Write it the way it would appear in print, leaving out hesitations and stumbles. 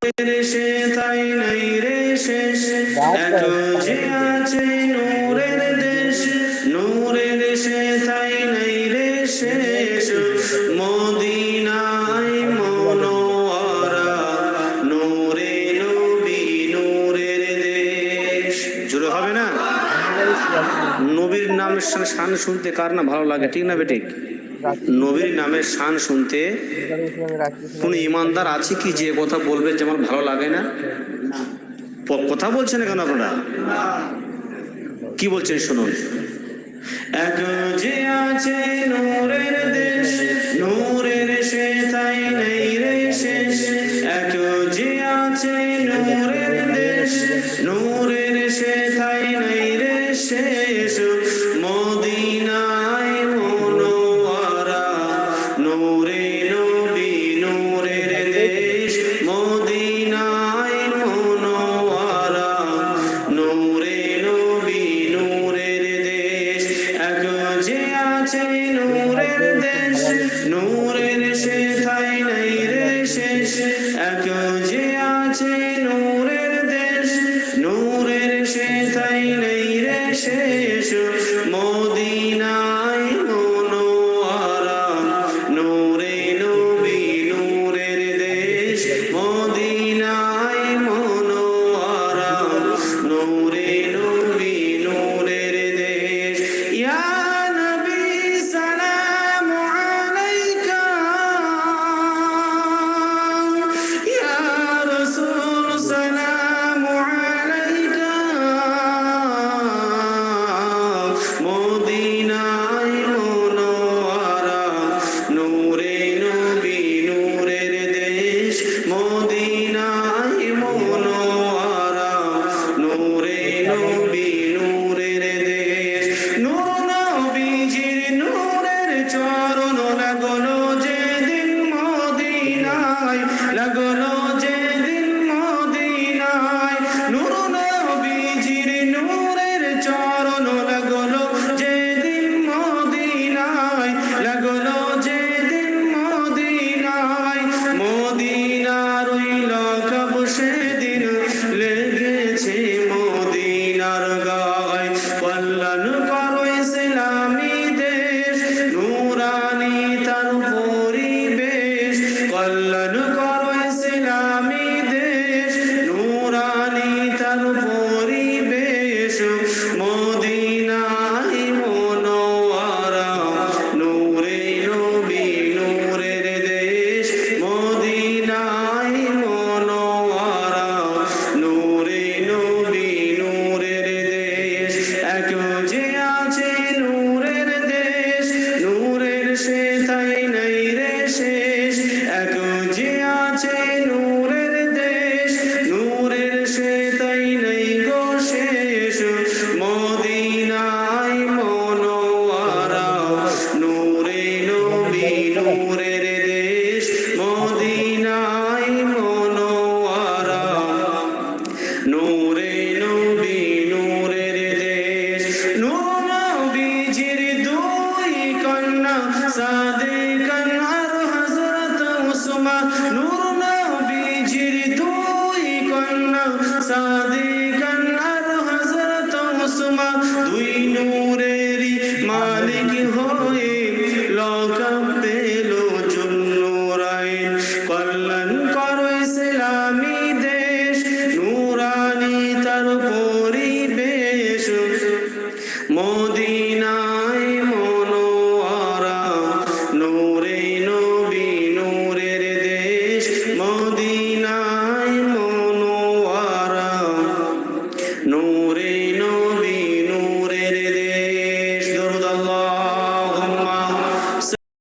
সে তাই নাই রে শেষ, এত যে আছে নূরের দেশ, নূরের সে তাই নাই রে শেষ, মদিনায় মনোয়ারা, নূরে নবী নূরের দেশ। জোরে হবে না? নবীর নামের শান শুনতে কার না ভালো লাগে, ঠিক না বেঠিক? নবীর নামের শান শুনতে কোন ইমানদার আছে কি যে কথা বলবে যে আমার ভালো লাগে না? কথা বলছেন কেন আপনারা? কি বলছেন শুনুন। এক যে আছে নূরের দেশ, নূরের সে তাই নেই রে শেষ, এক যে আছে নূরের দেশ, নূরের সে তাই নেই রে শেষ, মদিনায় মনোয়ারা, নূরে নবী নূরের দেশ, মদিনায় মনোয়ারা, নূরে নবী নূরের দেশ, এক যে আছে নূরের দেশ, নূরের সে তাই নাই রে শেষ, এক যে আছে নূরের দেশ, নূরের সে তাই নাই রে শেষ, মদিনায় মনোয়ারা, নূরে নবী নূরের দেশ, মদিনায় মনোয়ারা, নূরে নবী নূরের দেশ। ইয়া নবী সালামু আলাইকা, ইয়া রাসূল সালামু আলাইকা, মদিনায় মনোয়ারা, নূরে নবী নূরের দেশ, মদিনায় মনোয়ারা, নূরে নবী নূরের দেশ। নূর নবীজির নূরের চরণ লাগলো যেদিন মদিনায়, লাগলো যেদিন মদিনায়, নূর নবীজির নূরের চরণ লাগলো যেদিন মদিনায়, লাগলো যেদিন মদিনায়, মদিনার ওই লকাব সেদিন লেগেছে মদিনার গায়, কল্যাণ করো ইসলামী দেশ, নূরানি তার পরিবেশ, কল্যাণ করো ইসলামী দেশ, নূরানি তার পরিবেশ, মদিনায় মনোয়ারা, নূরে নবী নূরের দেশ, মদিনায় মনোয়ারা, নূরে নবী নূরের দেশ, এক যে আছে নূরের দেশ, নূরের সে তাই নাই রে শেষ, এক যে আছে নূরের দেশ, নূরের সে তাই নাই গো শেষ, মদিনায় মনোয়ারা, নূরে নবী নূরের দেশ, মদিনায় মনোয়ারা, নূরে নবী নূরের দেশ। নূর নবীজির দুই কন্যা সাদিকান আর হযরত উসমান, নূর নবীজির দুই কন্যা সাদিকান আর হযরত উসমান, দুই নূরেরই মালিক হয়ে লকাব পেল জুন্নুরাইন, কল্যাণ করো ইসলামী দেশ, নূরানি তার পরিবেশ, মদিনায় মনোয়ারা, নূরে নবী নূরের দেশ, মদিনায় মনোয়ারা, নূরে